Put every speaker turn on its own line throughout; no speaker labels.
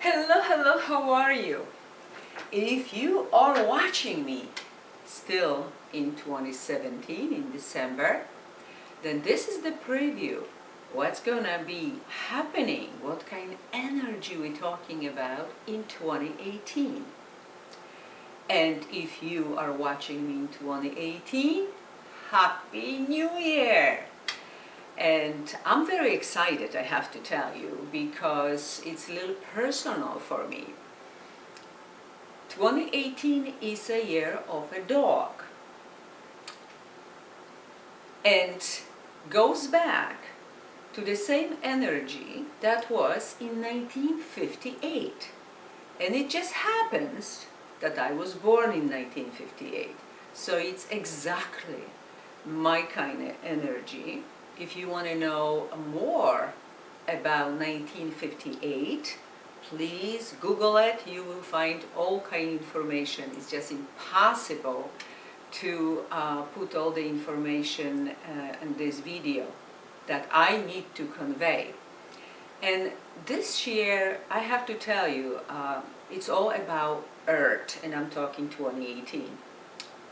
Hello, how are you? If you are watching me still in 2017, in December, then this is the preview. What's gonna be happening, what kind of energy we're talking about in 2018. And if you are watching me in 2018, Happy New Year! And I'm very excited, I have to tell you, because it's a little personal for me. 2018 is a year of a dog, and goes back to the same energy that was in 1958. And it just happens that I was born in 1958. So it's exactly my kind of energy. If you want to know more about 1958, please Google it. You will find all kind of information. It's just impossible to put all the information in this video that I need to convey. And this year, I have to tell you, it's all about Earth, and I'm talking 2018.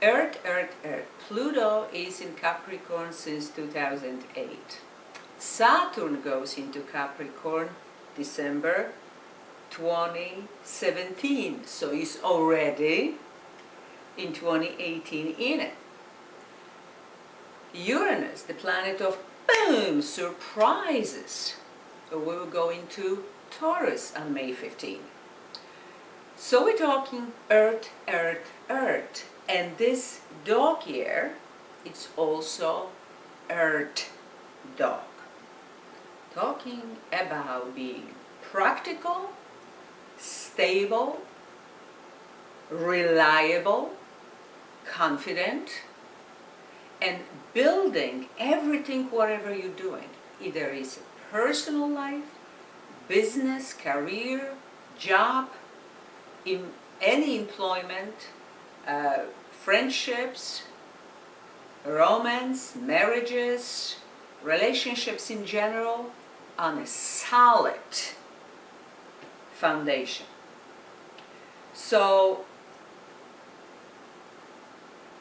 Earth. Pluto is in Capricorn since 2008. Saturn goes into Capricorn December 2017, so it's already in 2018 in it. Uranus, the planet of boom, surprises, so we will go into Taurus on May 15. So we're talking Earth. And this dog year, it's also Earth dog. Talking about being practical, stable, reliable, confident, and building everything, whatever you're doing. Either it's personal life, business, career, job, in any employment, friendships, romance, marriages, relationships in general, on a solid foundation. So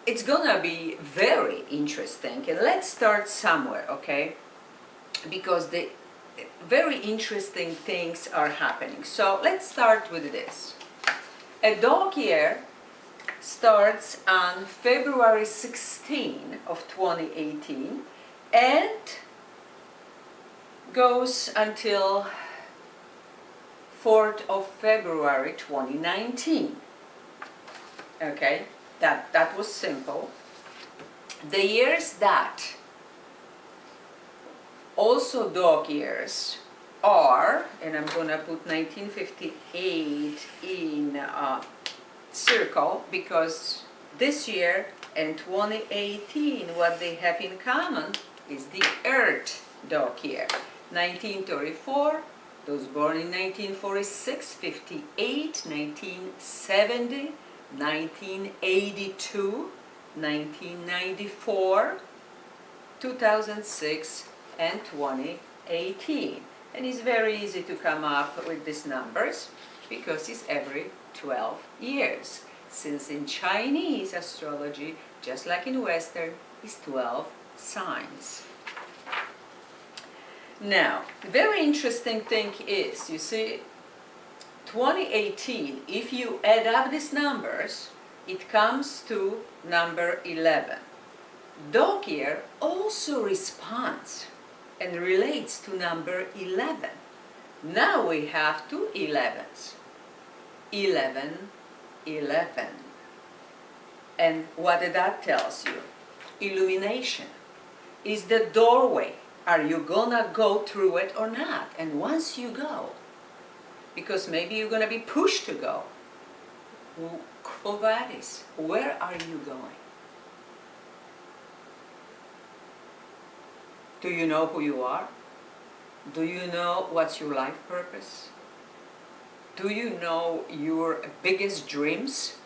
it's gonna be very interesting, and let's start somewhere, okay? Because the very interesting things are happening. So let's start with this. A dog year starts on February 16 of 2018 and goes until 4th of February 2019. Okay, that was simple. The years that also dog years are, and I'm gonna put 1958 in circle, because this year and 2018, what they have in common is the Earth dog year. 1934, those born in 1946, 58, 1970, 1982, 1994, 2006, and 2018. And it's very easy to come up with these numbers because it's every 12 years. Since in Chinese astrology, just like in Western, it's 12 signs. Now, the very interesting thing is, you see, 2018, if you add up these numbers, it comes to number 11. Dog year also responds and relates to number 11. Now we have two 11s. 11. And what that tells you? Illumination is the doorway. Are you gonna go through it or not? And once you go, because maybe you're gonna be pushed to go, where are you going? Do you know who you are? Do you know what's your life purpose? Do you know your biggest dreams?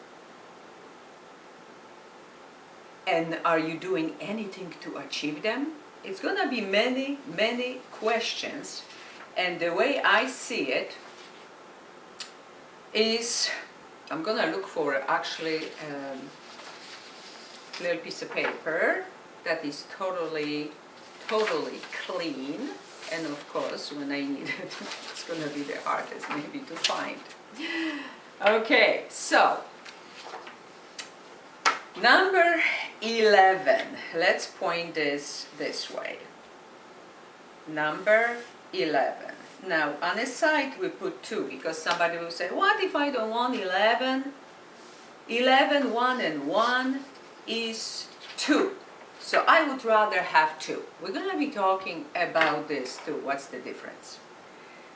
And are you doing anything to achieve them? It's going to be many questions. And the way I see it, is, I'm gonna look for actually a little piece of paper that is totally clean, and of course when I need it, it's gonna be the hardest maybe to find. Okay, so number 11, let's point this way. Number 11. Now on the side we put 2 because somebody will say, what if I don't want 11? 11, 1 and 1 is 2. So I would rather have 2. We're going to be talking about this too. What's the difference?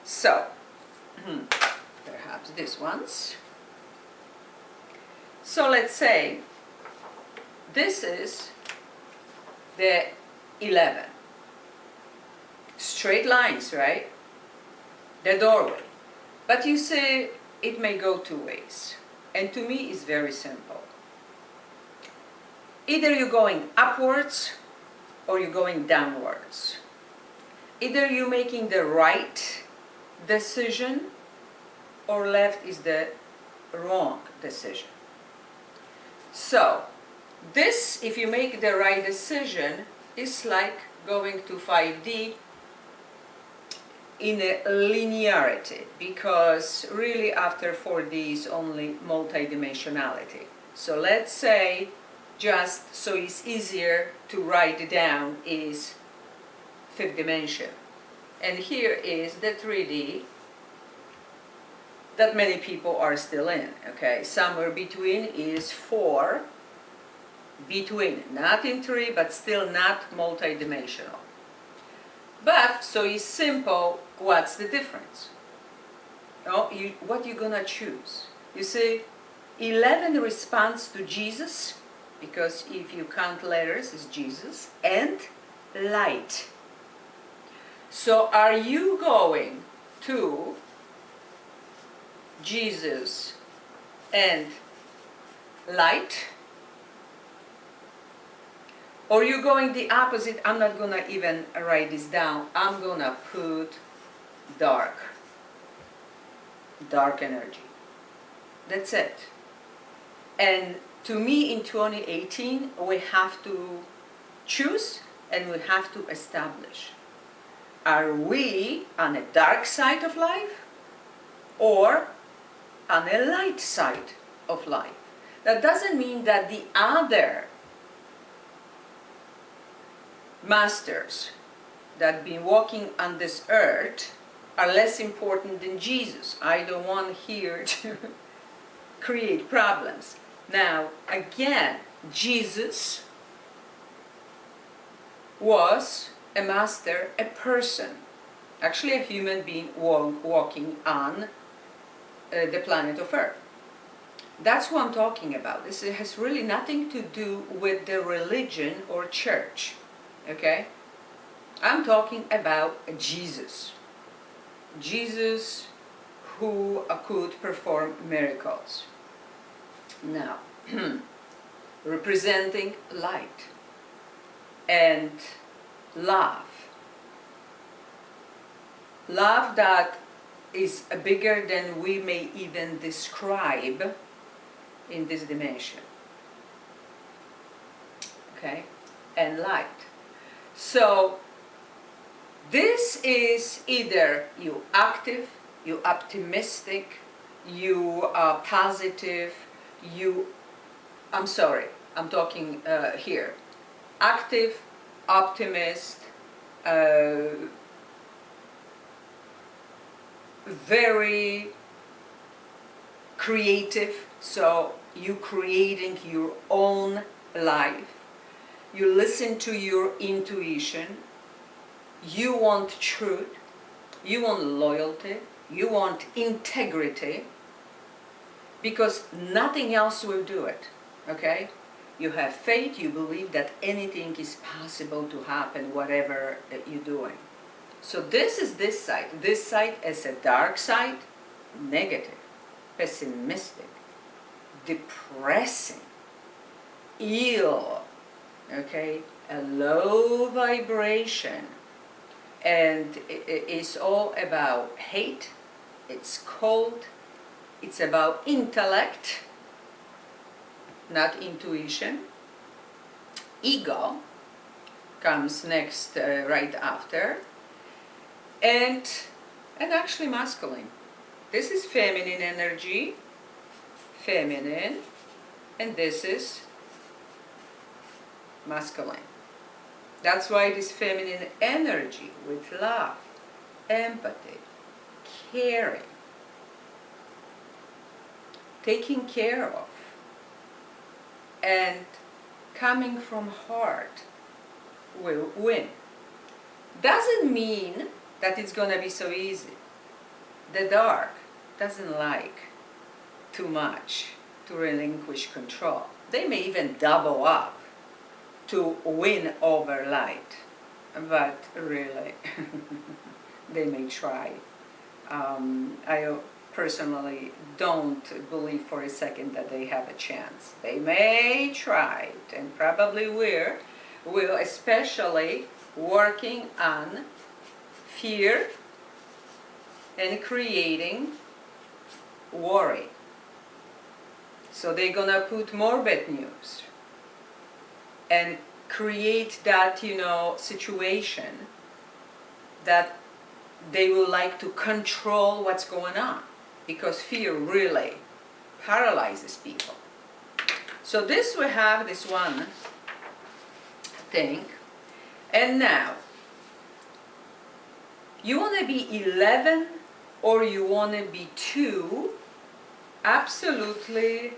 So, perhaps these ones. So let's say this is the 11. Straight lines, right? The doorway. But you see, it may go 2 ways. And to me, it's very simple. Either you're going upwards or you're going downwards. Either you're making the right decision or left is the wrong decision. So, this, if you make the right decision, is like going to 5D in a linearity, because really after 4D is only multidimensionality. So let's say, just so it's easier to write down, is 5th dimension. And here is the 3D that many people are still in, okay? Somewhere between is 4, between, not in 3, but still not multidimensional. But, so it's simple, what's the difference? Oh, what you're gonna choose? You see, 11 responds to Jesus, because if you count letters, it's Jesus, and light. So are you going to Jesus and light? Or you going the opposite? I'm not gonna even write this down. I'm gonna put dark energy. That's it. And to me, in 2018, we have to choose and we have to establish. Are we on a dark side of life or on a light side of life? That doesn't mean that the other masters that have been walking on this earth are less important than Jesus. I don't want here to create problems. Now, again, Jesus was a master, a person, actually a human being walking on the planet of Earth. That's what I'm talking about. This has really nothing to do with the religion or church, okay? I'm talking about Jesus. Jesus who could perform miracles. Now, representing light and love. Love that is bigger than we may even describe in this dimension. Okay? And light. So, this is either you active, you optimistic, you are positive, I'm sorry, I'm talking here. Active, optimist, very creative, so you creating your own life. You listen to your intuition. You want truth. You want loyalty. You want integrity. Because nothing else will do it, okay? You have faith, you believe that anything is possible to happen, whatever you're doing. So this is this side. This side is a dark side, negative, pessimistic, depressing, ill, okay? A low vibration. And it's all about hate, it's cold, It's about intellect, not intuition. Ego comes next, right after, and actually masculine. This is feminine energy, feminine, and this is masculine. That's why this feminine energy with love, empathy, caring, taking care of, and coming from heart will win. Doesn't mean that it's gonna be so easy. The dark doesn't like too much to relinquish control. They may even double up to win over light, but really they may try. I personally don't believe for a second that they have a chance. They may try it, and probably will, especially working on fear and creating worry. So they're gonna put more bad news and create that, situation that they will like to control what's going on, because fear really paralyzes people. So this we have this one thing. And now, you want to be 11 or you want to be 2? Absolutely.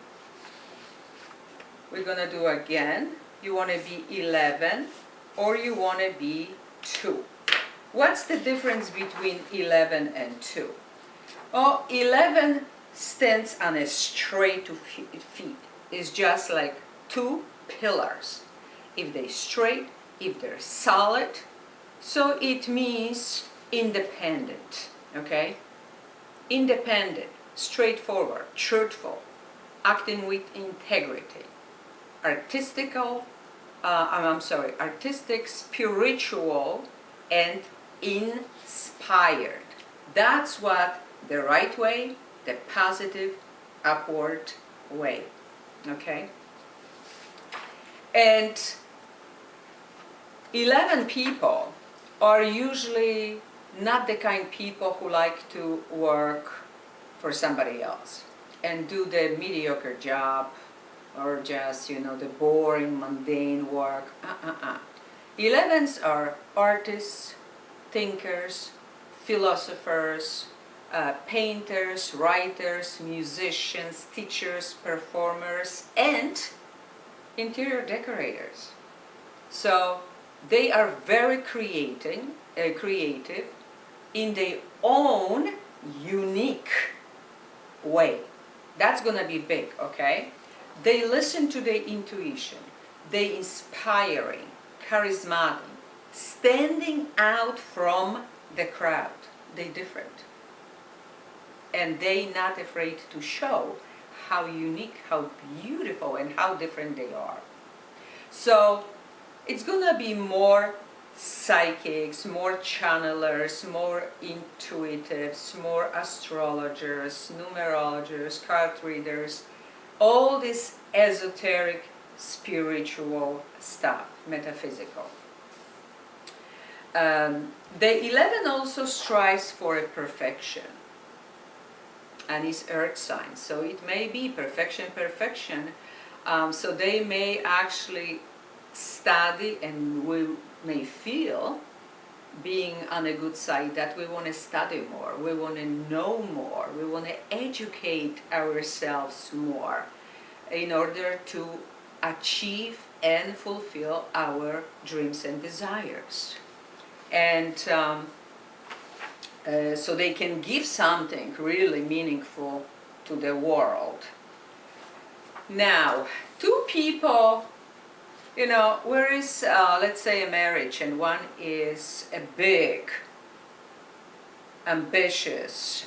We're going to do again. You want to be 11 or you want to be 2. What's the difference between 11 and 2? Oh, 11 stands on a straight feet. It's just like 2 pillars. If they're straight, if they're solid, so it means independent, okay? Independent, straightforward, truthful, acting with integrity, artistic, spiritual, and inspired. That's what the right way, the positive, upward way, okay? And 11 people are usually not the kind of people who like to work for somebody else and do the mediocre job or just, the boring, mundane work. 11s are artists, thinkers, philosophers, painters, writers, musicians, teachers, performers, and interior decorators. So they are very creative in their own unique way. That's gonna be big, okay? They listen to their intuition. They inspiring, charismatic, standing out from the crowd. They different. And they not afraid to show how unique, how beautiful, and how different they are. So it's gonna be more psychics, more channelers, more intuitives, more astrologers, numerologists, card readers, all this esoteric, spiritual stuff, metaphysical. The 11 also strives for a perfection, and is earth sign, so it may be perfection. So they may actually study, and we may feel, being on a good side, that we want to study more, we want to know more, we want to educate ourselves more in order to achieve and fulfill our dreams and desires. And so they can give something really meaningful to the world. Now, 2 people, where is, let's say, a marriage, and one is a big, ambitious,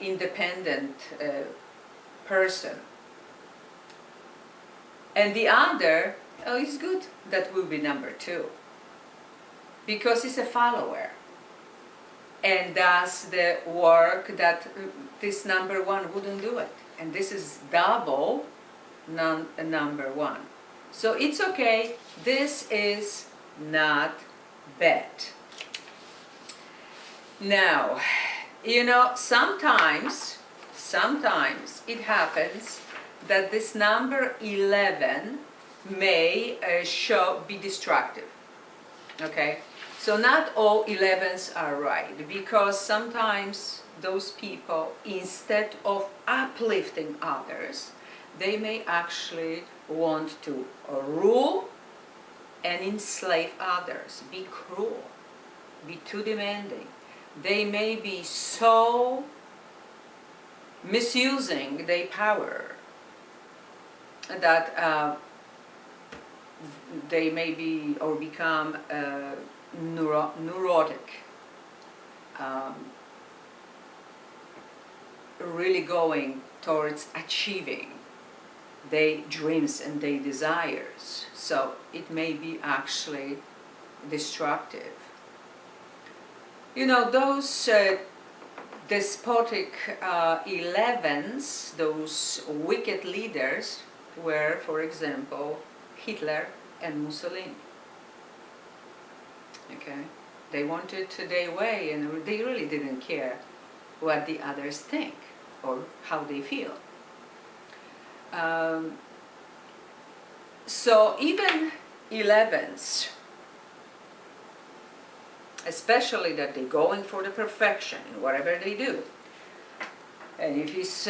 independent person, and the other, is good, that will be number 2, because he's a follower. and does the work that this number one wouldn't do it. And this is double number one. So it's okay, this is not bad. Now, you know, sometimes it happens that this number 11 may be destructive. Okay, so not all 11s are right, because sometimes those people, instead of uplifting others, they may actually want to rule and enslave others, be cruel, be too demanding. They may be so misusing their power that they may be or become neurotic, really going towards achieving their dreams and their desires. So it may be actually destructive. You know, those despotic 11s, those wicked leaders, were, for example, Hitler and Mussolini. Okay, they wanted their way, and they really didn't care what the others think or how they feel. So even 11s, especially that they're going for the perfection in whatever they do, and if it's,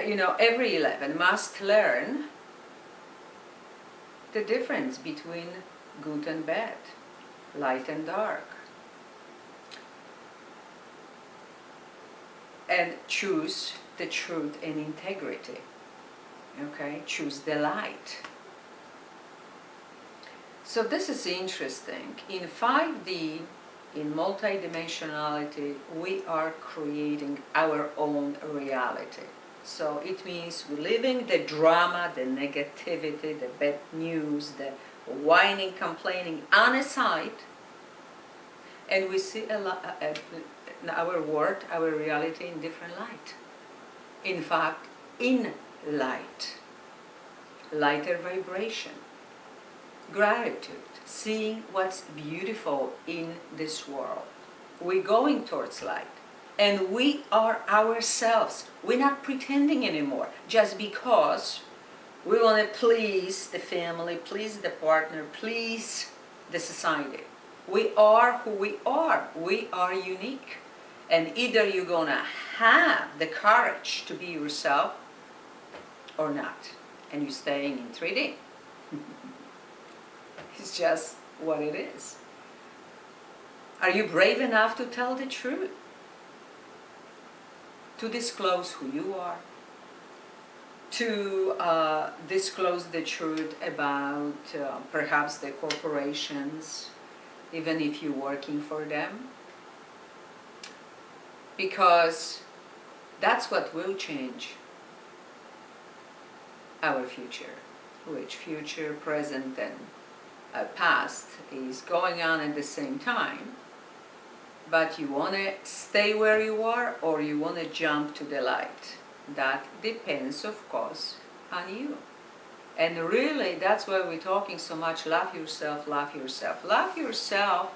you know, every 11 must learn the difference between good and bad, light and dark, and choose the truth and integrity. Okay, choose the light. So this is interesting. In 5D, in multidimensionality, we are creating our own reality. So it means we're leaving the drama, the negativity, the bad news, the whining, complaining on a side, and we see our world, our reality in different light. In fact, in light, lighter vibration, gratitude, seeing what's beautiful in this world. We're going towards light, and we are ourselves. We're not pretending anymore just because we want to please the family, please the partner, please the society. We are who we are. We are unique. And either you're going to have the courage to be yourself or not. And you're staying in 3D. It's just what it is. Are you brave enough to tell the truth? To disclose who you are? To disclose the truth about perhaps the corporations, even if you're working for them? Because that's what will change our future, which future, present, and past is going on at the same time. But you want to stay where you are, or you want to jump to the light. That depends, of course, on you. And really, that's why we're talking so much, love yourself, love yourself. Love yourself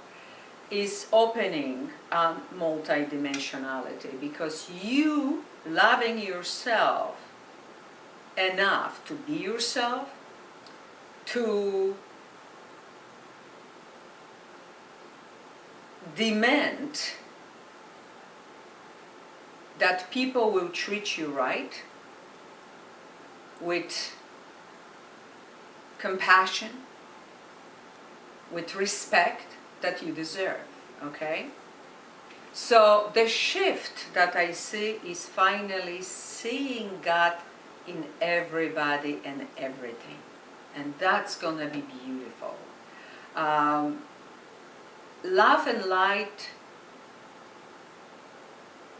is opening on multidimensionality, because you loving yourself enough to be yourself, to demand that people will treat you right, with compassion, with respect that you deserve, okay? So the shift that I see is finally seeing God in everybody and everything. And that's gonna be beautiful. Love and light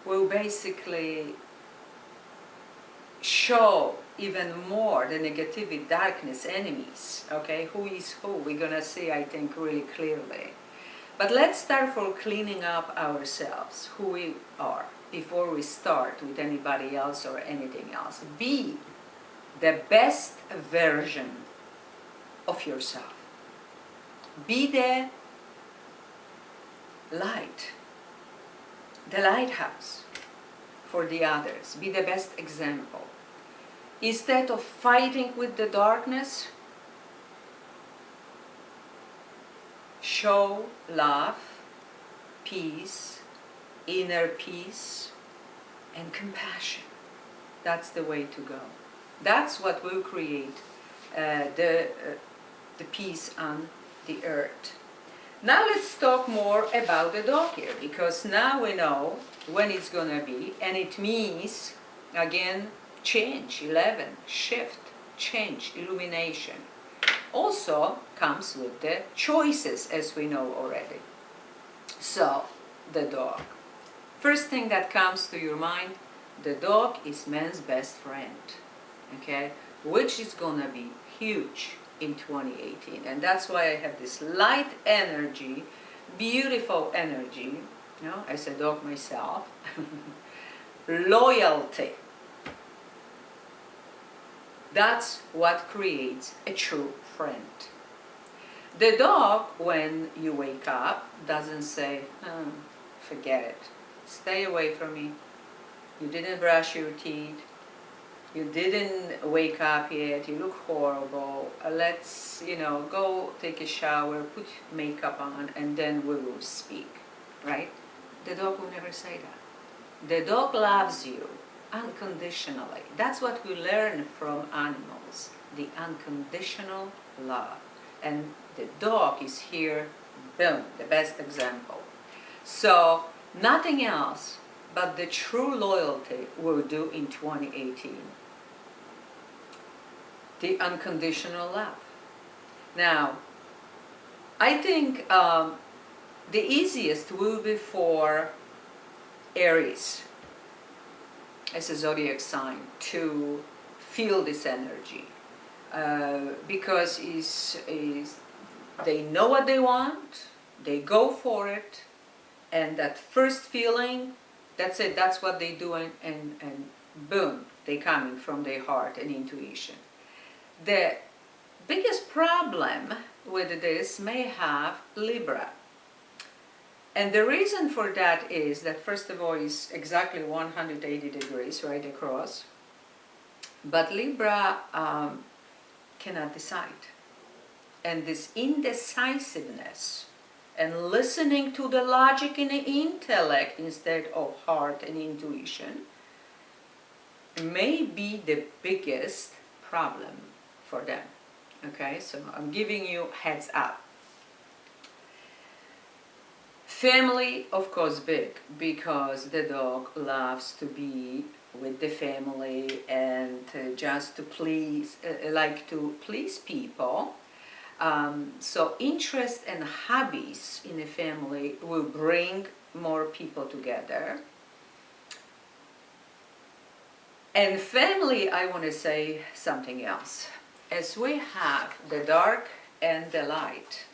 will basically show even more the negativity, darkness, enemies, okay? Who is who? We're gonna see, I think, really clearly. But let's start for cleaning up ourselves, who we are, before we start with anybody else or anything else. Be the best version of yourself. Be the light, the lighthouse for the others. Be the best example. Instead of fighting with the darkness, show love, peace, inner peace, and compassion. That's the way to go. That's what will create the peace on the earth. Now let's talk more about the dog here, because now we know when it's gonna be, and it means, again, change, 11, shift, change, illumination. Also comes with the choices, as we know already. So, the dog. First thing that comes to your mind, the dog is man's best friend, okay? Which is gonna be huge in 2018. And that's why I have this light energy, beautiful energy, you know, as a dog myself. Loyalty. That's what creates a true friend. The dog, when you wake up, doesn't say, oh, forget it, stay away from me, you didn't brush your teeth, you didn't wake up yet, you look horrible, let's, go take a shower, put makeup on, and then we will speak, right? The dog will never say that. The dog loves you unconditionally. That's what we learn from animals, the unconditional love. And the dog is here, boom, the best example. So nothing else but the true loyalty will do in 2018. The unconditional love. Now, I think the easiest will be for Aries as a zodiac sign to feel this energy, because they know what they want, they go for it, and that first feeling, that's it, that's what they do, and boom, they coming from their heart and intuition. The biggest problem with this may have Libra. And the reason for that is that, first of all, is exactly 180 degrees right across. But Libra cannot decide. And this indecisiveness and listening to the logic and the intellect instead of heart and intuition may be the biggest problem for them. Okay, so I'm giving you heads up. Family, of course, big, because the dog loves to be with the family and just to please, like to please people. So interest and hobbies in a family will bring more people together. And family, I want to say something else. As we have the dark and the light,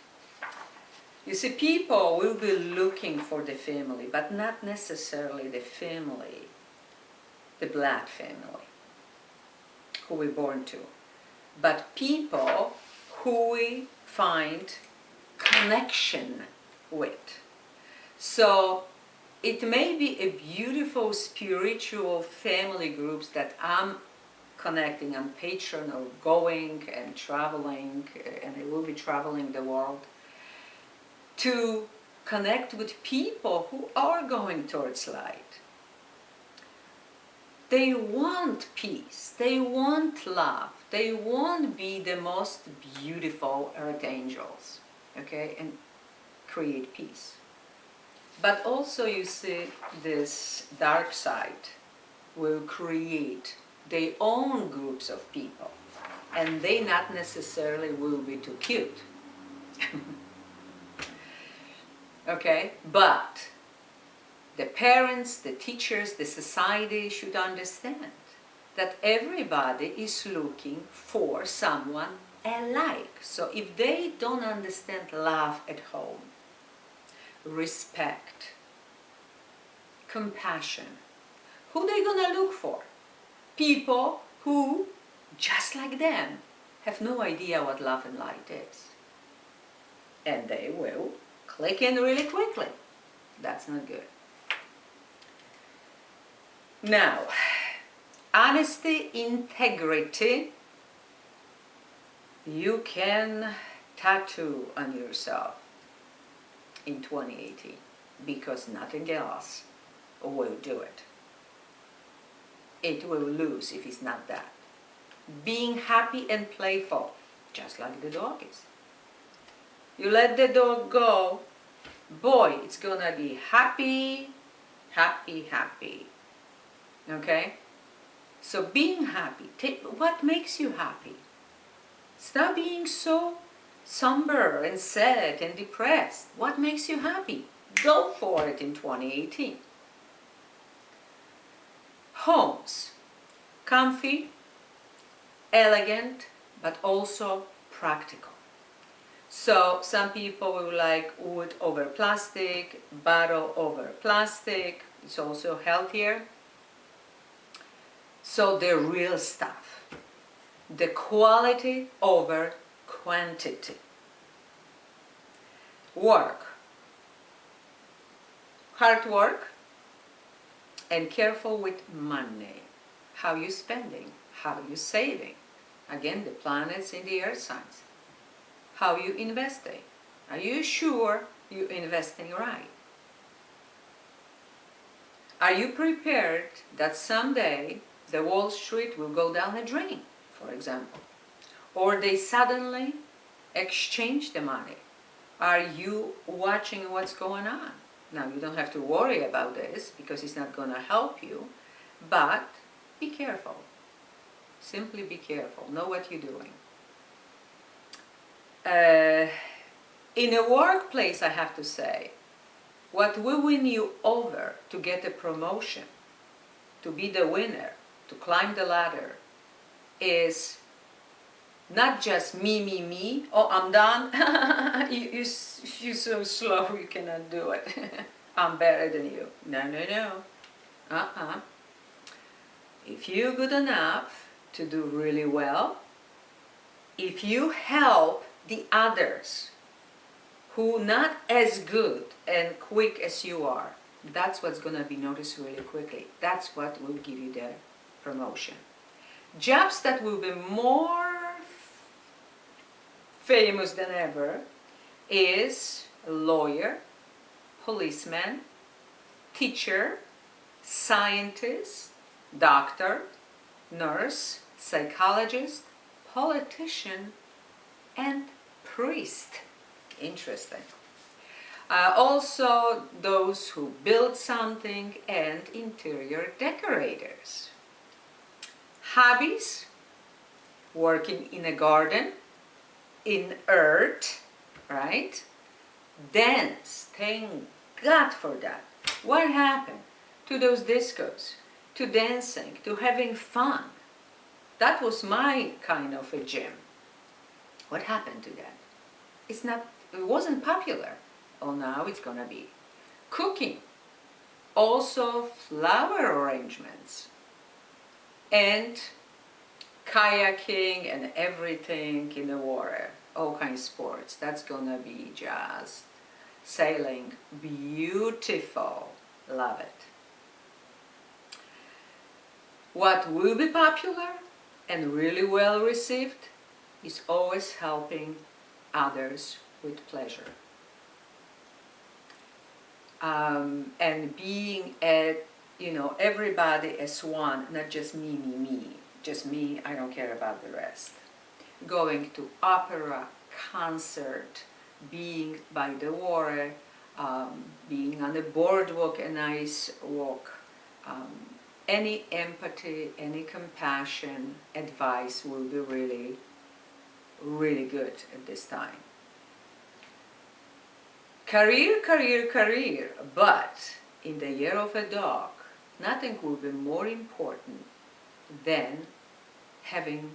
you see, people will be looking for the family, but not necessarily the family, the blood family, who we're born to, but people who we find connection with. So it may be a beautiful spiritual family groups that I'm connecting, I'm patron of going and traveling, and I will be traveling the world, to connect with people who are going towards light. They want peace, they want love, they want be the most beautiful earth angels, okay, and create peace. But also you see this dark side will create their own groups of people, and they not necessarily will be too cute. Okay, but the parents, the teachers, the society should understand that everybody is looking for someone alike. So if they don't understand love at home, respect, compassion. Who they gonna look for? People who, just like them, have no idea what love and light is. And they will click in really quickly. That's not good. Now, honesty, integrity, you can tattoo on yourself in 2018 because nothing else will do it. It will lose if it's not that. Being happy and playful, just like the dog is. You let the dog go, boy, it's gonna be happy, happy, happy. Okay? So being happy, what makes you happy? Stop being so somber and sad and depressed. What makes you happy? Go for it in 2018. Homes, comfy, elegant, but also practical. So some people will like wood over plastic, bottle over plastic. It's also healthier. So the real stuff, the quality over quantity. Work, hard work, and careful with money. How you spending, how you saving. Again, the planets in the earth signs. How you investing. Are you sure you're investing right? Are you prepared that someday the Wall Street will go down the drain, for example? Or they suddenly exchange the money? Are you watching what's going on? Now, you don't have to worry about this because it's not going to help you, but be careful. Simply be careful. Know what you're doing. In a workplace, I have to say, what will win you over to get a promotion, to be the winner, to climb the ladder, is not just me, oh, I'm done, you're so slow, you cannot do it, I'm better than you. No. If you're good enough to do really well, if you help the others who not as good and quick as you are, that's what's going to be noticed really quickly. That's what will give you the promotion. Jobs that will be more famous than ever is lawyer, policeman, teacher, scientist, doctor, nurse, psychologist, politician, and priest. Interesting. Also those who build something and interior decorators. Hobbies, working in a garden, in earth, right? Dance, thank God for that. What happened to those discos, to dancing, to having fun? That was my kind of a gym. What happened to that? It wasn't popular. Oh, now it's gonna be. Cooking, also flower arrangements, and kayaking and everything in the water, all kinds of sports. That's gonna be just sailing, beautiful, love it. What will be popular and really well received is always helping others with pleasure. And being at, everybody as one, not just me, just me, I don't care about the rest. Going to opera, concert, being by the water, being on the boardwalk, a nice walk, any empathy, any compassion, advice will be really, really good at this time. Career, but in the year of a dog, nothing will be more important than having